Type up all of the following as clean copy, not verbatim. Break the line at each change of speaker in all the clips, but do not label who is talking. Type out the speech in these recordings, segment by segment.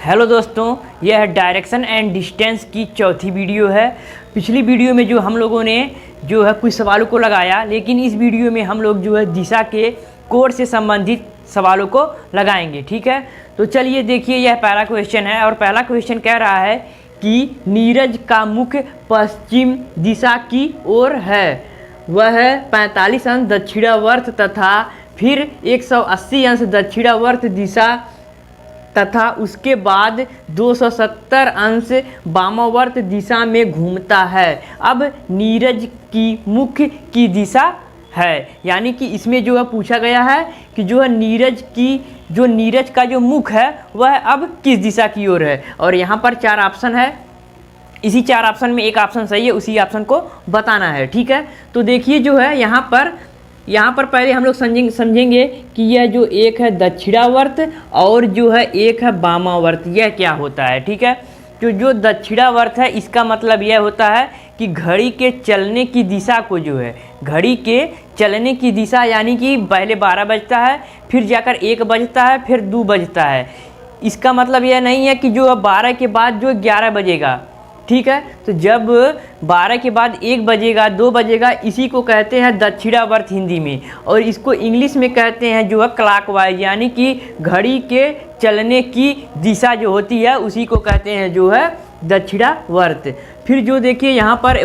Hello दोस्तों, यह है डायरेक्शन एंड डिस्टेंस की चौथी वीडियो है। पिछली वीडियो में जो हम लोगों ने जो है कुछ सवालों को लगाया, लेकिन इस वीडियो में हम लोग जो है दिशा के कोड से संबंधित सवालों को लगाएंगे। ठीक है, तो चलिए देखिए, यह पहला क्वेश्चन है और पहला क्वेश्चन कह रहा है कि नीरज का मुख पश्चिम दिशा की ओर है। वह 45 अंश दक्षिणावर्त तथा फिर 180 अंश दक्षिणावर्त दिशा तथा उसके बाद 270 अंश वामावर्त दिशा में घूमता है। अब नीरज की मुख की दिशा है, यानी कि इसमें जो है पूछा गया है कि जो है नीरज का जो मुख है वह अब किस दिशा की ओर है। और यहाँ पर 4 ऑप्शन है, इसी 4 ऑप्शन में एक ऑप्शन सही है, उसी ऑप्शन को बताना है। ठीक है, तो देखिए जो है यहाँ पर पहले हम लोग समझेंगे कि यह जो एक है दक्षिणावर्त और जो है एक है वामावर्त, यह क्या होता है। ठीक है, तो जो दक्षिणावर्त है इसका मतलब यह होता है कि घड़ी के चलने की दिशा को जो है घड़ी के चलने की दिशा, यानी कि पहले 12 बजता है, फिर जाकर 1 बजता है, फिर 2 बजता है। इसका मतलब यह नहीं है कि जो 12 के बाद जो 11 बजेगा। ठीक है, तो जब 12 के बाद 1 बजेगा, 2 बजेगा, इसी को कहते हैं दक्षिणावर्त हिंदी में, और इसको इंग्लिश में कहते हैं जो है क्लॉकवाइज, यानी कि घड़ी के चलने की दिशा जो होती है उसी को कहते हैं जो है दक्षिणावर्त। फिर जो देखिए यहाँ पर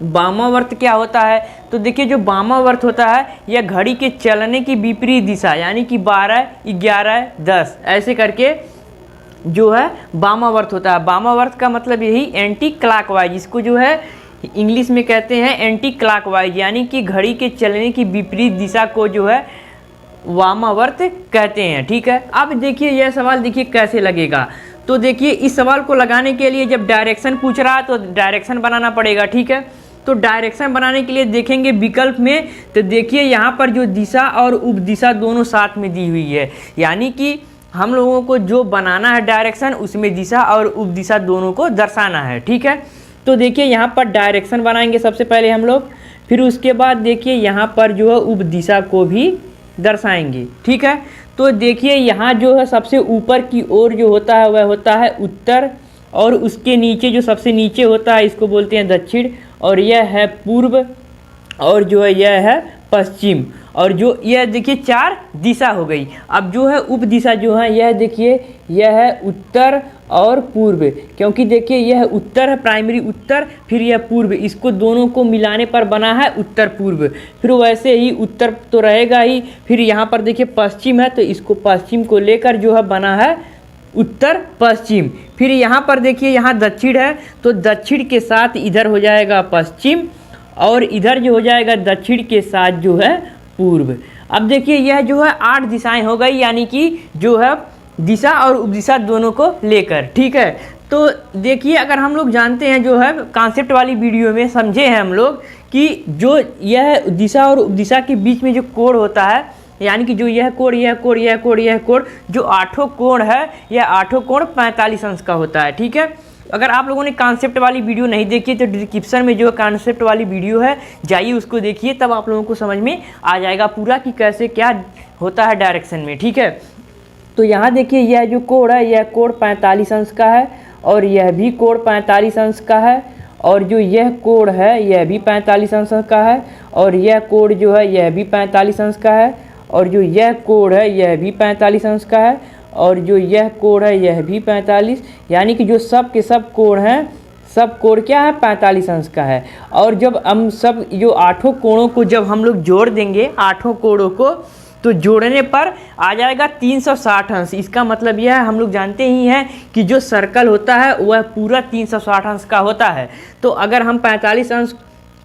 वामावर्त क्या होता है, तो देखिए जो वामावर्त होता है यह घड़ी के चलने की विपरीत दिशा, यानी कि 12, 11, 10 ऐसे करके जो है वामावर्त होता है। वामावर्त का मतलब यही एंटी क्लॉकवाइज, इसको जो है इंग्लिश में कहते हैं एंटी क्लॉकवाइज, यानी कि घड़ी के चलने की विपरीत दिशा को जो है वामावर्त कहते हैं। ठीक है, अब देखिए यह सवाल देखिए कैसे लगेगा। तो देखिए इस सवाल को लगाने के लिए जब डायरेक्शन पूछ रहा है तो डायरेक्शन बनाना पड़ेगा। ठीक है, तो डायरेक्शन बनाने के लिए देखेंगे विकल्प में, तो देखिए यहाँ पर जो दिशा और उपदिशा दोनों साथ में दी हुई है, यानी कि हम लोगों को जो बनाना है डायरेक्शन उसमें दिशा और उपदिशा दोनों को दर्शाना है। ठीक है, तो देखिए यहाँ पर डायरेक्शन बनाएंगे सबसे पहले हम लोग, फिर उसके बाद देखिए यहाँ पर जो है उपदिशा को भी दर्शाएंगे। ठीक है, तो देखिए यहाँ जो है सबसे ऊपर की ओर जो होता है वह होता है उत्तर, और उसके नीचे जो सबसे नीचे होता है इसको बोलते हैं दक्षिण, और यह है पूर्व, और जो है यह है पश्चिम, और जो यह देखिए 4 दिशा हो गई। अब जो है उप दिशा जो है यह देखिए यह है उत्तर और पूर्व, क्योंकि देखिए यह उत्तर है, प्राइमरी उत्तर, फिर यह पूर्व, इसको दोनों को मिलाने पर बना है उत्तर पूर्व। फिर वैसे ही उत्तर तो रहेगा ही, फिर यहाँ पर देखिए पश्चिम है तो इसको पश्चिम को लेकर जो है बना है उत्तर पश्चिम। फिर यहाँ पर देखिए यहाँ दक्षिण है तो दक्षिण के साथ इधर हो जाएगा पश्चिम, और इधर जो हो जाएगा दक्षिण के साथ जो है पूर्व। अब देखिए यह जो है 8 दिशाएं हो गई, यानी कि जो है दिशा और उपदिशा दोनों को लेकर। ठीक है, तो देखिए अगर हम लोग जानते हैं जो है कॉन्सेप्ट वाली वीडियो में समझे हैं हम लोग कि जो यह दिशा और उपदिशा के बीच में जो कोण होता है, यानी कि जो यह कोण, यह कोण, यह कोण, यह कोण, जो 8 कोण है यह 8 कोण 45 अंश का होता है। ठीक है, अगर आप लोगों ने कॉन्सेप्ट वाली वीडियो नहीं देखी तो डिस्क्रिप्शन में जो कॉन्सेप्ट वाली वीडियो है जाइए उसको देखिए, तब आप लोगों को समझ में आ जाएगा पूरा कि कैसे क्या होता है डायरेक्शन में। ठीक है, तो यहाँ देखिए यह जो कोण है यह कोण 45 अंश का है, और यह भी कोण 45 अंश का है, और जो यह कोण है यह भी 45 अंश का है, और यह कोण जो है यह भी 45 अंश का है, और जो यह कोण है यह भी 45 अंश का है, और जो यह कोण है यह भी 45, यानी कि जो सब के सब कोण हैं, सब कोण क्या है 45 अंश का है। और जब हम सब जो 8 कोणों को जब हम लोग जोड़ देंगे 8 कोणों को, तो जोड़ने पर आ जाएगा 360 अंश। इसका मतलब यह है, हम लोग जानते ही हैं कि जो सर्कल होता है वह पूरा 360 अंश का होता है। तो अगर हम 45 अंश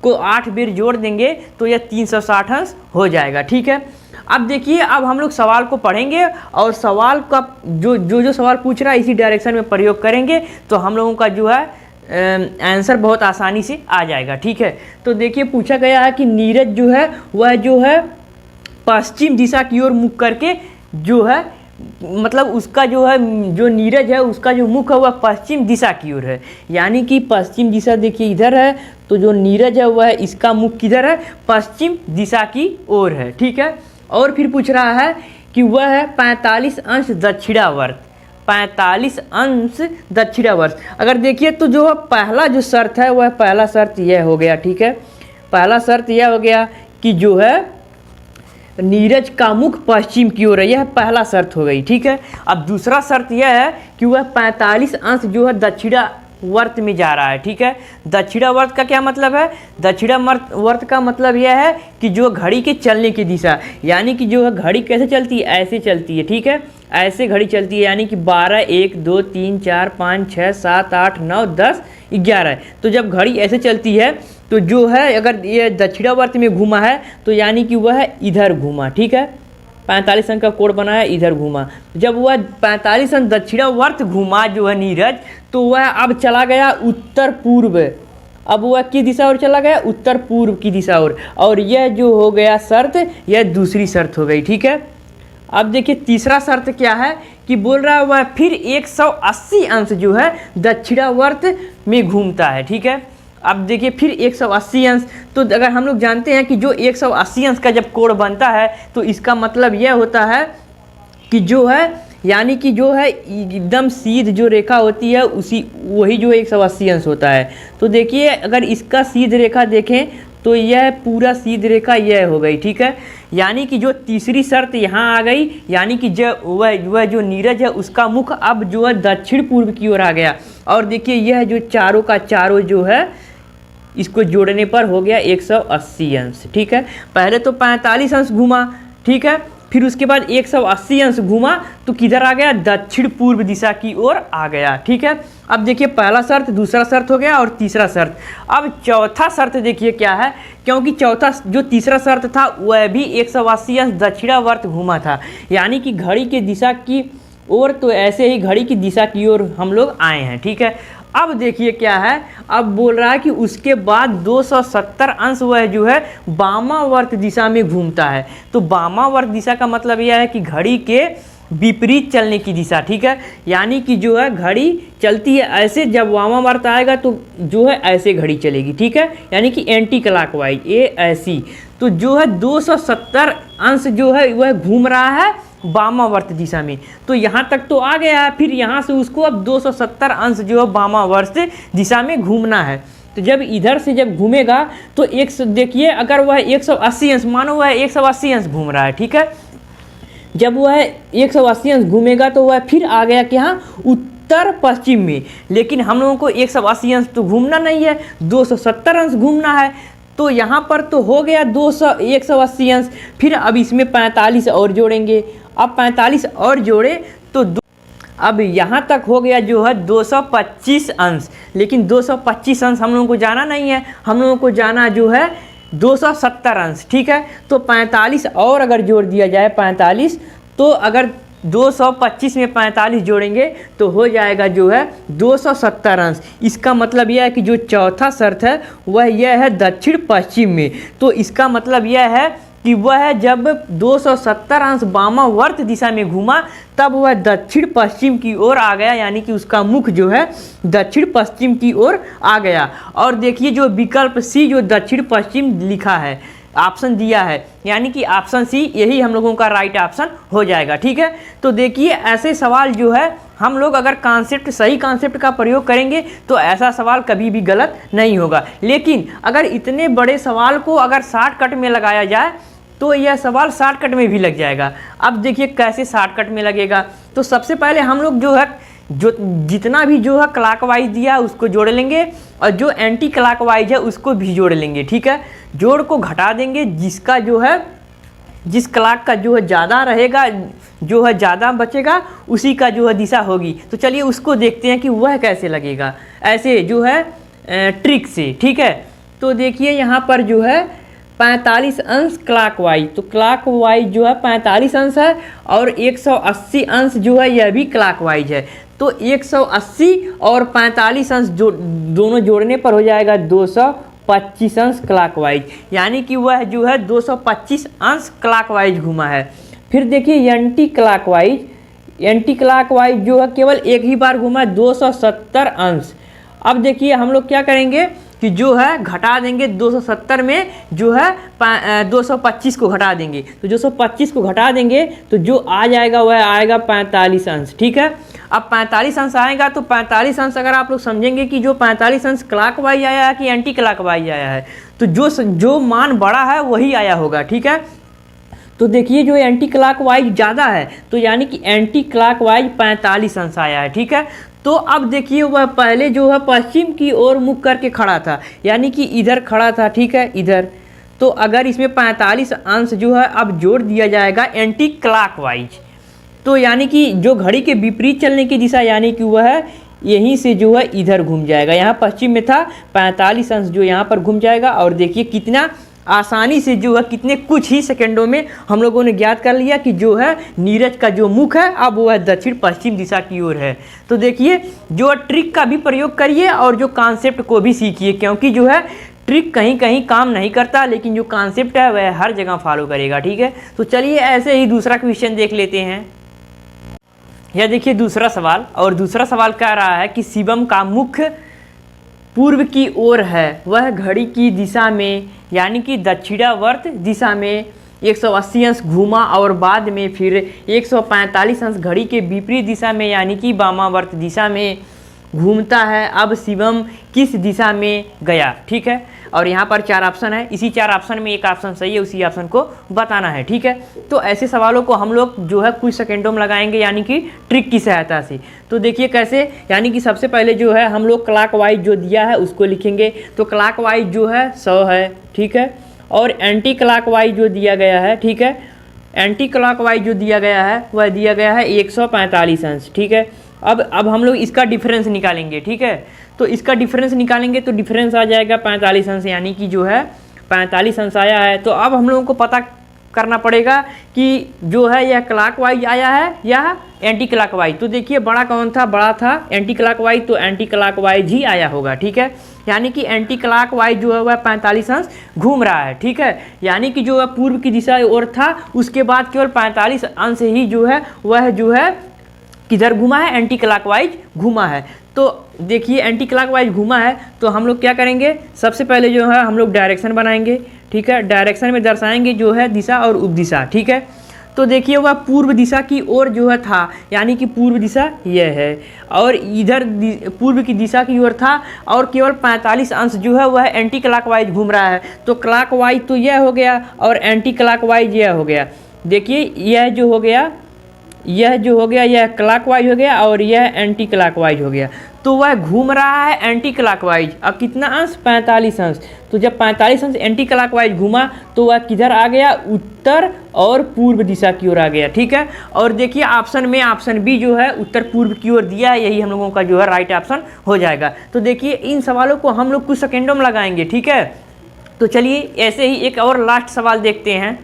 को 8 बार जोड़ देंगे तो यह 360 अंश हो जाएगा। ठीक है, अब देखिए अब हम लोग सवाल को पढ़ेंगे और सवाल का जो सवाल पूछ रहा है इसी डायरेक्शन में प्रयोग करेंगे, तो हम लोगों का जो है आंसर बहुत आसानी से आ जाएगा। ठीक है, तो देखिए पूछा गया है कि नीरज जो है वह जो है पश्चिम दिशा की ओर मुख करके जो है, मतलब उसका जो है जो नीरज है उसका जो मुख है वह पश्चिम दिशा की ओर है, यानी कि पश्चिम दिशा देखिए इधर है, तो जो नीरज है वह इसका मुख किधर है, पश्चिम दिशा की ओर है। ठीक है, और फिर पूछ रहा है कि वह है 45 अंश दक्षिणावर्त। 45 अंश दक्षिणावर्त। अगर देखिए तो जो पहला जो शर्त है वह पहला शर्त यह हो गया, ठीक है। पहला शर्त यह हो गया कि जो है नीरज का मुख पश्चिम की ओर है, यह पहला शर्त हो गई, ठीक है। अब दूसरा शर्त यह है कि वह 45 अंश जो है दक्षिणावर्त में जा रहा है, ठीक है। दक्षिणावर्त का क्या मतलब है? दक्षिणावर्त का मतलब यह है कि जो घड़ी के चलने की दिशा, यानी कि जो है घड़ी कैसे चलती है, ऐसे चलती है, ठीक है। ऐसे घड़ी चलती है, यानी कि 12, 1, 2, 3, 4, 5, 6, 7, 8, 9, 10, 11। तो जब घड़ी ऐसे चलती है तो जो है अगर ये दक्षिणावर्त में घूमा है तो यानी कि वह इधर घूमा, ठीक है। 45 अंक का कोण बना है, इधर घूमा। जब वह 45 अंक दक्षिणावर्त घूमा जो है नीरज, तो वह अब चला गया उत्तर पूर्व। अब वह किस दिशा ओर चला गया? उत्तर पूर्व की दिशा ओर। और यह जो हो गया शर्त, यह दूसरी शर्त हो गई, ठीक है। अब देखिए तीसरा शर्त क्या है कि बोल रहा है वह फिर 180 अंश जो है दक्षिणावर्त में घूमता है, ठीक है। अब देखिए फिर 180 अंश, तो अगर हम लोग जानते हैं कि जो 180 अंश का जब कोण बनता है तो इसका मतलब यह होता है कि जो है यानी कि जो है एकदम सीध जो रेखा होती है उसी वही जो 180 अंश होता है। तो देखिए अगर इसका सीध रेखा देखें तो यह पूरा सीध रेखा यह हो गई, ठीक है। यानी कि जो तीसरी शर्त यहाँ आ गई, यानी कि जो वह जो नीरज है उसका मुख अब जो है दक्षिण पूर्व की ओर आ गया। और देखिए यह जो चारों का चारों जो है इसको जोड़ने पर हो गया 180 अंश, ठीक है। पहले तो 45 अंश घूमा, ठीक है, फिर उसके बाद 180 अंश घूमा तो किधर आ गया? दक्षिण पूर्व दिशा की ओर आ गया, ठीक है। अब देखिए पहला शर्त, दूसरा शर्त हो गया और तीसरा शर्त। अब चौथा शर्त देखिए क्या है, क्योंकि चौथा जो तीसरा शर्त था वह भी 180 अंश दक्षिणावर्त घूमा था, यानी कि घड़ी की दिशा की ओर, तो ऐसे ही घड़ी की दिशा की ओर हम लोग आए हैं, ठीक है। अब देखिए क्या है, अब बोल रहा है कि उसके बाद 270 अंश वह जो है वामावर्त दिशा में घूमता है। तो वामावर्त दिशा का मतलब यह है कि घड़ी के विपरीत चलने की दिशा, ठीक है। यानी कि जो है घड़ी चलती है ऐसे, जब वामावर्त आएगा तो जो है ऐसे घड़ी चलेगी, ठीक है, यानी कि एंटी क्लॉकवाइज, ये ऐसी। तो जो है 270 अंश जो है वह घूम रहा है वामावर्त दिशा में। तो यहाँ तक तो आ गया है, फिर यहाँ से उसको अब 270 अंश जो है वामावर्त दिशा में घूमना है। तो जब इधर से जब घूमेगा तो देखिए अगर वह 180 अंश, मानो वह 180 अंश घूम रहा है, ठीक है। जब वह 180 अंश घूमेगा तो वह फिर आ गया कि हाँ उत्तर पश्चिम में, लेकिन हम लोगों को 180 अंश तो घूमना नहीं है, 270 अंश घूमना है। तो यहाँ पर तो हो गया 180 अंश, फिर अब इसमें 45 और जोड़ेंगे। अब 45 और जोड़े तो अब यहाँ तक हो गया जो है 225 अंश, लेकिन 225 अंश हम लोगों को जाना नहीं है, हम लोगों को जाना जो है 270 अंश, ठीक है। तो 45 और अगर जोड़ दिया जाए 45, तो अगर 225 में 45 जोड़ेंगे तो हो जाएगा जो है 270 अंश। इसका मतलब यह है कि जो चौथा शर्त है वह यह है दक्षिण पश्चिम में। तो इसका मतलब यह है कि वह जब 270 अंश वामावर्त दिशा में घूमा तब वह दक्षिण पश्चिम की ओर आ गया, यानी कि उसका मुख जो है दक्षिण पश्चिम की ओर आ गया। और देखिए जो विकल्प सी जो दक्षिण पश्चिम लिखा है, ऑप्शन दिया है, यानी कि ऑप्शन सी यही हम लोगों का राइट ऑप्शन हो जाएगा, ठीक है। तो देखिए ऐसे सवाल जो है हम लोग अगर सही कॉन्सेप्ट का प्रयोग करेंगे तो ऐसा सवाल कभी भी गलत नहीं होगा। लेकिन अगर इतने बड़े सवाल को अगर शॉर्टकट में लगाया जाए तो यह सवाल शॉर्टकट में भी लग जाएगा। अब देखिए कैसे शॉर्टकट में लगेगा। तो सबसे पहले हम लोग जो है जितना भी जो है क्लॉकवाइज दिया है उसको जोड़ लेंगे, और जो एंटी क्लॉकवाइज है उसको भी जोड़ लेंगे, ठीक है। जोड़ को घटा देंगे, जिसका जो है जिस क्लॉक का जो है ज़्यादा रहेगा, जो है ज़्यादा बचेगा उसी का जो है दिशा होगी। तो चलिए उसको देखते हैं कि वह कैसे लगेगा, ऐसे जो है ट्रिक से, ठीक है। तो देखिए यहाँ पर जो है 45 अंश क्लॉकवाइज, तो क्लॉकवाइज जो है 45 अंश है और 180 अंश जो है यह भी क्लॉकवाइज है। तो 180 और 45 अंश जो दोनों जोड़ने पर हो जाएगा 225 अंश क्लॉकवाइज, यानी कि वह जो है 225 अंश क्लॉकवाइज घूमा है। फिर देखिए एंटी क्लॉकवाइज जो है केवल एक ही बार घूमा है 270 अंश। अब देखिए हम लोग क्या करेंगे कि जो है घटा देंगे 270 में जो है 225 को घटा देंगे, तो 225 को घटा देंगे तो जो आ जाएगा वह आएगा 45 अंश। ठीक है, अब 45 अंश आएगा तो 45 अंश अगर आप लोग समझेंगे कि जो 45 अंश क्लॉकवाइज आया है कि एंटी क्लॉकवाइज आया है, तो जो मान बड़ा है वही आया होगा। ठीक है, तो देखिए जो एंटी क्लॉकवाइज ज़्यादा है तो यानी कि एंटी क्लॉकवाइज 45 अंश आया है। ठीक है, तो अब देखिए वह पहले जो है पश्चिम की ओर मुख करके खड़ा था, यानी कि इधर खड़ा था। ठीक है, इधर, तो अगर इसमें 45 अंश जो है अब जोड़ दिया जाएगा एंटी क्लॉकवाइज, तो यानी कि जो घड़ी के विपरीत चलने की दिशा, यानी कि वह यहीं से जो है इधर घूम जाएगा। यहाँ पश्चिम में था, 45 अंश जो यहाँ पर घूम जाएगा। और देखिए कितना आसानी से जो है कितने कुछ ही सेकंडों में हम लोगों ने ज्ञात कर लिया कि जो है नीरज का जो मुख है अब वो है दक्षिण पश्चिम दिशा की ओर है। तो देखिए जो ट्रिक का भी प्रयोग करिए और जो कॉन्सेप्ट को भी सीखिए, क्योंकि जो है ट्रिक कहीं कहीं काम नहीं करता लेकिन जो कॉन्सेप्ट है वह हर जगह फॉलो करेगा। ठीक है, तो चलिए ऐसे ही दूसरा क्वेश्चन देख लेते हैं। यह देखिए दूसरा सवाल, और दूसरा सवाल कह रहा है कि शिवम का मुख पूर्व की ओर है, वह घड़ी की दिशा में यानी कि दक्षिणावर्त दिशा में 180 अंश घूमा और बाद में फिर 145 अंश घड़ी के विपरीत दिशा में यानी कि वामावर्त दिशा में घूमता है। अब शिवम किस दिशा में गया? ठीक है, और यहाँ पर 4 ऑप्शन है, इसी 4 ऑप्शन में एक ऑप्शन सही है, उसी ऑप्शन को बताना है। ठीक है, तो ऐसे सवालों को हम लोग जो है कुछ सेकेंडों में लगाएंगे यानी कि ट्रिक की सहायता से। तो देखिए कैसे, यानी कि सबसे पहले जो है हम लोग क्लॉकवाइज जो दिया है उसको लिखेंगे, तो क्लॉकवाइज जो है 100 है। ठीक है, और एंटी क्लॉकवाइज जो दिया गया है, ठीक है, एंटी क्लॉकवाइज जो दिया गया है वह दिया गया है 145 अंश। ठीक है, अब हम लोग इसका डिफरेंस निकालेंगे। ठीक है, तो इसका डिफरेंस निकालेंगे तो डिफरेंस आ जाएगा 45 अंश, यानी कि जो है 45 अंश आया है। तो अब हम लोगों को पता करना पड़ेगा कि जो है यह क्लॉकवाइज आया है या एंटी क्लॉकवाइज। तो देखिए बड़ा कौन था? बड़ा था एंटी क्लॉकवाइज, तो एंटी क्लॉकवाइज ही आया होगा। ठीक है, यानी कि एंटी क्लॉकवाइज जो है वह 45 अंश घूम रहा है। ठीक है, यानी कि जो है पूर्व की दिशा और था, उसके बाद केवल 45 अंश ही जो है वह जो है किधर घुमा है? एंटी क्लॉकवाइज घुमा है। तो देखिए एंटी क्लॉकवाइज घुमा है तो हम लोग क्या करेंगे, सबसे पहले जो है हम लोग डायरेक्शन बनाएंगे। ठीक है, डायरेक्शन में दर्शाएंगे जो है दिशा और उपदिशा। ठीक है, तो देखिए वह पूर्व दिशा की ओर जो है था, यानी कि पूर्व दिशा यह है, और इधर पूर्व की दिशा की ओर था और केवल 45 अंश जो है वह एंटी क्लॉकवाइज घूम रहा है। तो क्लॉकवाइज तो यह हो गया और एंटी क्लॉकवाइज यह हो गया। देखिए यह जो हो गया, यह जो हो गया यह क्लॉकवाइज हो गया और यह एंटी क्लॉकवाइज हो गया। तो वह घूम रहा है एंटी क्लॉकवाइज। अब कितना अंश? 45 अंश। तो जब 45 अंश एंटी क्लॉकवाइज घूमा तो वह किधर आ गया? उत्तर और पूर्व दिशा की ओर आ गया। ठीक है, और देखिए ऑप्शन में ऑप्शन बी जो है उत्तर पूर्व की ओर दिया है, यही हम लोगों का जो है राइट ऑप्शन हो जाएगा। तो देखिए इन सवालों को हम लोग कुछ सेकेंडों में लगाएंगे। ठीक है, तो चलिए ऐसे ही एक और लास्ट सवाल देखते हैं।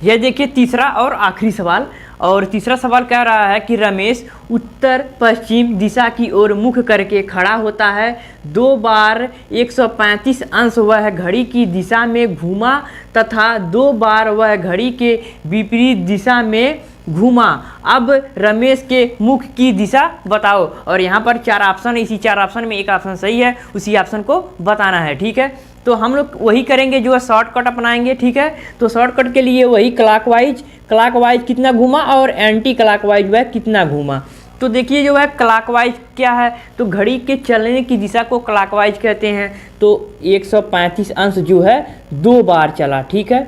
यह देखिए तीसरा और आखिरी सवाल, और तीसरा सवाल कह रहा है कि रमेश उत्तर पश्चिम दिशा की ओर मुख करके खड़ा होता है। 2 बार 135 अंश वह घड़ी की दिशा में घूमा तथा 2 बार वह घड़ी के विपरीत दिशा में घूमा। अब रमेश के मुख की दिशा बताओ। और यहाँ पर 4 ऑप्शन है, इसी 4 ऑप्शन में एक ऑप्शन सही है, उसी ऑप्शन को बताना है। ठीक है, तो हम लोग वही करेंगे जो है शॉर्टकट अपनाएंगे। ठीक है, तो शॉर्टकट के लिए वही क्लॉकवाइज कितना घूमा और एंटी क्लॉकवाइज वह कितना घूमा। तो देखिए जो है क्लॉकवाइज क्या है, तो घड़ी के चलने की दिशा को क्लॉकवाइज कहते हैं। तो 135 अंश जो है 2 बार चला। ठीक है,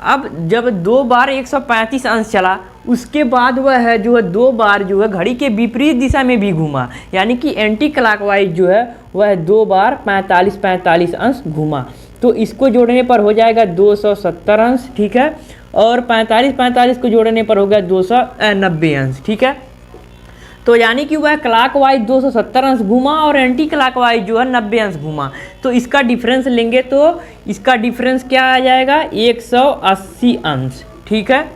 अब जब 2 बार 135 अंश चला उसके बाद वह है जो है 2 बार जो है घड़ी के विपरीत दिशा में भी घूमा, यानी कि एंटी क्लॉकवाइज जो है वह 2 बार 45 अंश घूमा। तो इसको जोड़ने पर हो जाएगा 270 अंश। ठीक है, और 45 को जोड़ने पर हो गया 290 अंश। ठीक है, तो यानी कि वह क्लॉकवाइज 270 अंश घूमा और एंटी क्लॉकवाइज जो है 90 अंश घूमा। तो इसका डिफरेंस लेंगे तो इसका डिफरेंस क्या आ जाएगा? 180 अंश। ठीक है,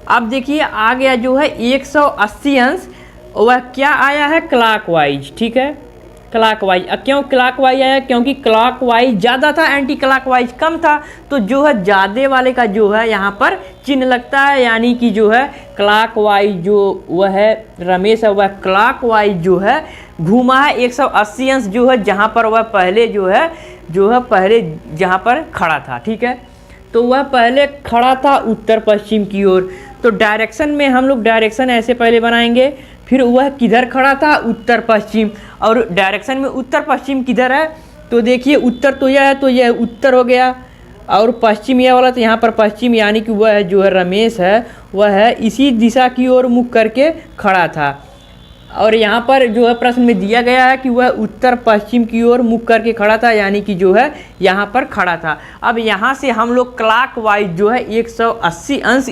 अब देखिए आ गया जो है 180 अंश, वह क्या आया है? क्लॉकवाइज। ठीक है, क्लॉकवाइज। क्यों क्लॉकवाइज आया? क्योंकि क्लॉकवाइज ज़्यादा था, एंटी क्लॉकवाइज कम था। तो जो है ज़्यादा वाले का जो है यहाँ पर चिन्ह लगता है, यानी कि जो है क्लॉकवाइज जो वह है रमेश है वह क्लॉकवाइज जो है घूमा है 180 अंश जो है, जहाँ पर वह पहले जो है पहले जहाँ पर खड़ा था। ठीक है, तो वह पहले खड़ा था उत्तर पश्चिम की ओर। तो डायरेक्शन में हम लोग डायरेक्शन ऐसे पहले बनाएंगे, फिर वह किधर खड़ा था? उत्तर पश्चिम। और डायरेक्शन में उत्तर पश्चिम किधर है? तो देखिए उत्तर तो यह है, तो यह उत्तर हो गया, और पश्चिम यह वाला, तो यहाँ पर पश्चिम, यानी कि वह जो है रमेश है वह है इसी दिशा की ओर मुख करके खड़ा था। और यहाँ पर जो है प्रश्न में दिया गया है कि वह उत्तर पश्चिम की ओर मुख करके खड़ा था, यानी कि जो है यहाँ पर खड़ा था। अब यहाँ से हम लोग क्लॉकवाइज जो है 180 अंश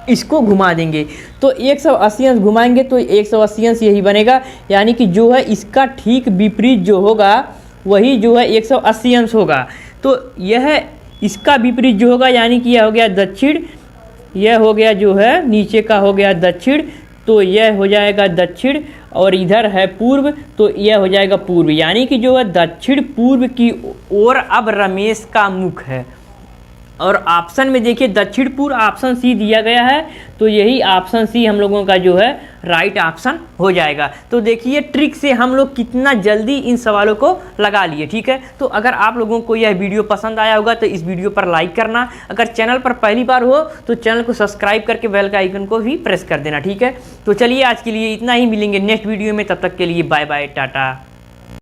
इसको घुमा देंगे। तो 180 अंश घुमाएंगे तो 180 अंश यही बनेगा, यानी कि जो है इसका ठीक विपरीत जो होगा वही जो है 180 अंश होगा। तो यह इसका विपरीत जो होगा, यानी कि यह हो गया दक्षिण, यह हो गया जो है नीचे का हो गया दक्षिण, तो यह हो जाएगा दक्षिण, और इधर है पूर्व, तो यह हो जाएगा पूर्व, यानी कि जो है दक्षिण पूर्व की ओर अब रमेश का मुख है। और ऑप्शन में देखिए दक्षिण पूर्व ऑप्शन सी दिया गया है, तो यही ऑप्शन सी हम लोगों का जो है राइट ऑप्शन हो जाएगा। तो देखिए ट्रिक से हम लोग कितना जल्दी इन सवालों को लगा लिए। ठीक है, तो अगर आप लोगों को यह वीडियो पसंद आया होगा तो इस वीडियो पर लाइक करना, अगर चैनल पर पहली बार हो तो चैनल को सब्सक्राइब करके बेल का आइकन को भी प्रेस कर देना। ठीक है, तो चलिए आज के लिए इतना ही, मिलेंगे नेक्स्ट वीडियो में, तब तक के लिए बाय बाय, टाटा।